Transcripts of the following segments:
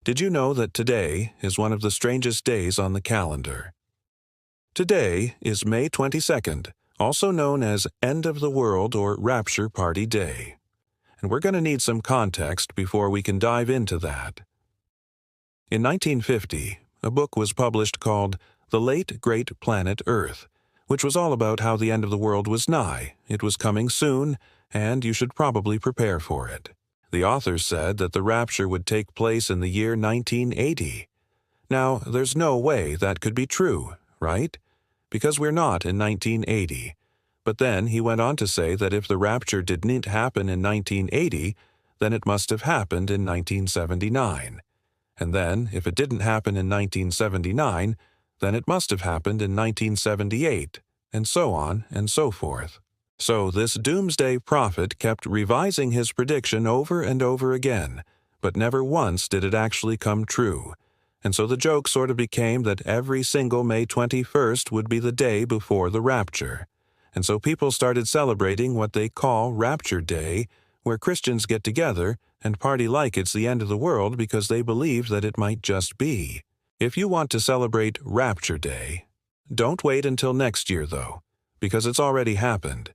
Did you know that today is one of the strangest days on the calendar? Today is May 22nd, also known as End of the World or Rapture Party Day. And we're going to need some context before we can dive into that. In 1950, a book was published called The Late Great Planet Earth, which was all about how the end of the world was nigh, it was coming soon, and you should probably prepare for it. The authors said that the rapture would take place in the year 1980. Now, there's no way that could be true, right? Because we're not in 1980. But then he went on to say that if the rapture didn't happen in 1980, then it must have happened in 1979. And then, if it didn't happen in 1979, then it must have happened in 1978, and so on and so forth. So this doomsday prophet kept revising his prediction over and over again, but never once did it actually come true. And so the joke sort of became that every single May 21st would be the day before the rapture. And so people started celebrating what they call Rapture Day, where Christians get together and party like it's the end of the world because they believe that it might just be. If you want to celebrate Rapture Day, don't wait until next year though, because it's already happened.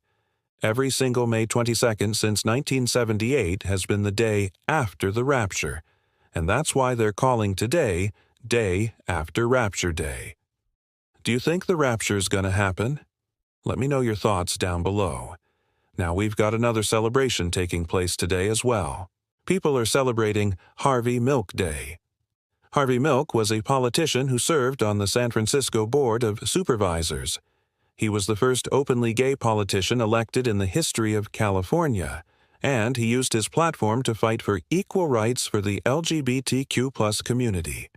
Every single May 22nd since 1978 has been the day after the rapture, and that's why they're calling today Day After Rapture Day. Do you think the rapture's gonna happen? Let me know your thoughts down below. Now we've got another celebration taking place today as well. People are celebrating Harvey Milk Day. Harvey Milk was a politician who served on the San Francisco Board of Supervisors. He was the first openly gay politician elected in the history of California, and he used his platform to fight for equal rights for the LGBTQ+ community.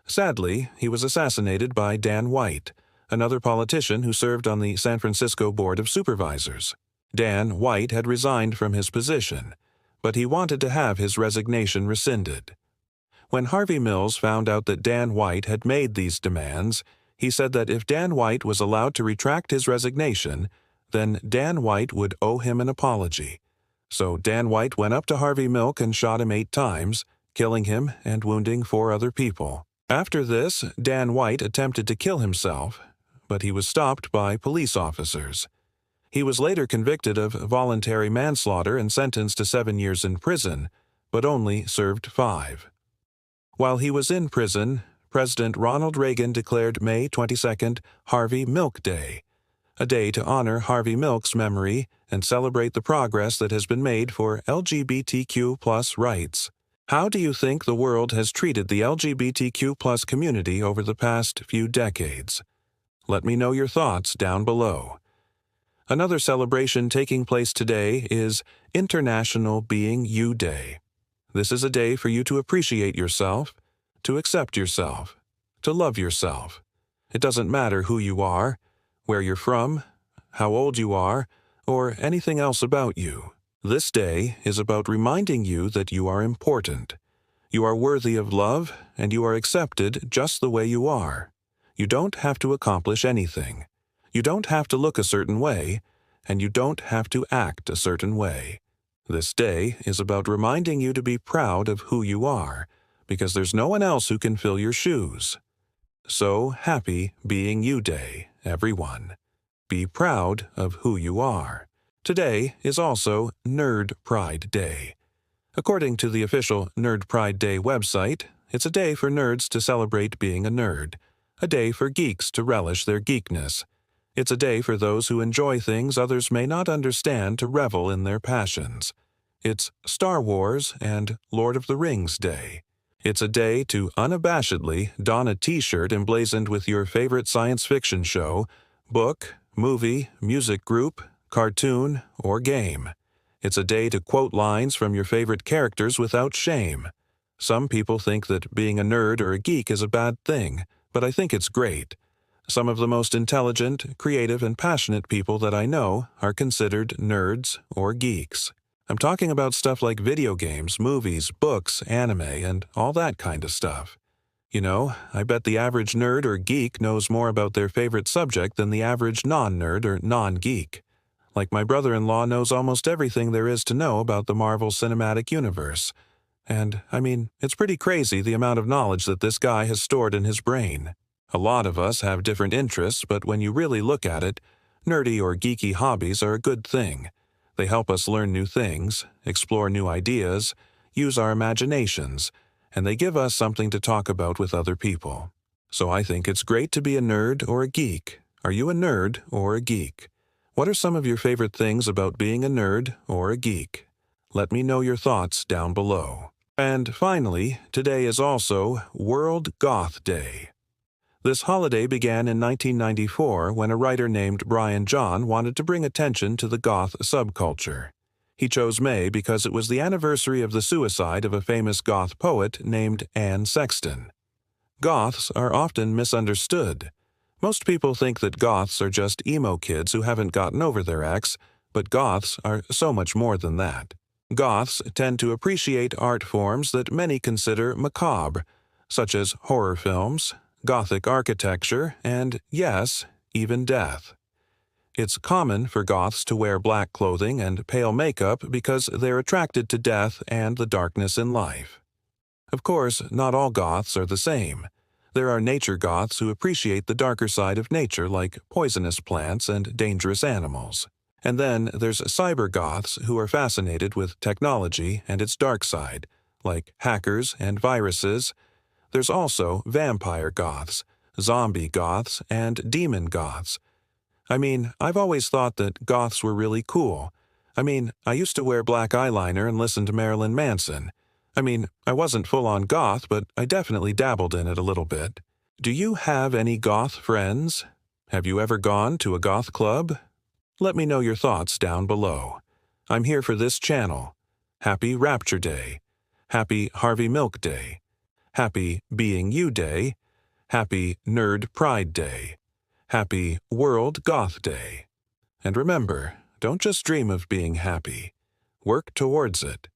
Sadly, he was assassinated by Dan White, another politician who served on the San Francisco Board of Supervisors. Dan White had resigned from his position, but he wanted to have his resignation rescinded. When Harvey Milk found out that Dan White had made these demands, he said that if Dan White was allowed to retract his resignation, then Dan White would owe him an apology. So Dan White went up to Harvey Milk and shot him 8 times, killing him and wounding 4 other people. After this, Dan White attempted to kill himself, but he was stopped by police officers. He was later convicted of voluntary manslaughter and sentenced to 7 years in prison, but only served 5. While he was in prison, President Ronald Reagan declared May 22nd Harvey Milk Day, a day to honor Harvey Milk's memory and celebrate the progress that has been made for LGBTQ+ rights. How do you think the world has treated the LGBTQ+ community over the past few decades? Let me know your thoughts down below. Another celebration taking place today is International Being You Day. This is a day for you to appreciate yourself, to accept yourself, to love yourself. It doesn't matter who you are, where you're from, how old you are, or anything else about you. This day is about reminding you that you are important. You are worthy of love, and you are accepted just the way you are. You don't have to accomplish anything. You don't have to look a certain way, and you don't have to act a certain way. This day is about reminding you to be proud of who you are, because there's no one else who can fill your shoes. So happy Being You Day, everyone. Be proud of who you are. Today is also Nerd Pride Day. According to the official Nerd Pride Day website, it's a day for nerds to celebrate being a nerd, a day for geeks to relish their geekness. It's a day for those who enjoy things others may not understand to revel in their passions. It's Star Wars and Lord of the Rings Day. It's a day to unabashedly don a t-shirt emblazoned with your favorite science fiction show, book, movie, music group, cartoon, or game. It's a day to quote lines from your favorite characters without shame. Some people think that being a nerd or a geek is a bad thing, but I think it's great. Some of the most intelligent, creative, and passionate people that I know are considered nerds or geeks. I'm talking about stuff like video games, movies, books, anime, and all that kind of stuff. You know, I bet the average nerd or geek knows more about their favorite subject than the average non-nerd or non-geek. Like my brother-in-law knows almost everything there is to know about the Marvel Cinematic Universe. And, it's pretty crazy the amount of knowledge that this guy has stored in his brain. A lot of us have different interests, but when you really look at it, nerdy or geeky hobbies are a good thing. They help us learn new things, explore new ideas, use our imaginations, and they give us something to talk about with other people. So I think it's great to be a nerd or a geek. Are you a nerd or a geek? What are some of your favorite things about being a nerd or a geek? Let me know your thoughts down below. And finally, today is also World Goth Day. This holiday began in 1994 when a writer named Brian John wanted to bring attention to the goth subculture. He chose May because it was the anniversary of the suicide of a famous goth poet named Anne Sexton. Goths are often misunderstood. Most people think that goths are just emo kids who haven't gotten over their ex, but goths are so much more than that. Goths tend to appreciate art forms that many consider macabre, such as horror films, Gothic architecture, and, yes, even death. It's common for goths to wear black clothing and pale makeup because they're attracted to death and the darkness in life. Of course, not all goths are the same. There are nature goths who appreciate the darker side of nature like poisonous plants and dangerous animals. And then there's cyber goths who are fascinated with technology and its dark side, like hackers and viruses. There's also vampire goths, zombie goths, and demon goths. I've always thought that goths were really cool. I used to wear black eyeliner and listen to Marilyn Manson. I wasn't full-on goth, but I definitely dabbled in it a little bit. Do you have any goth friends? Have you ever gone to a goth club? Let me know your thoughts down below. I'm here for this channel. Happy Rapture Day. Happy Harvey Milk Day. Happy Being You Day. Happy Nerd Pride Day. Happy World Goth Day. And remember, don't just dream of being happy. Work towards it.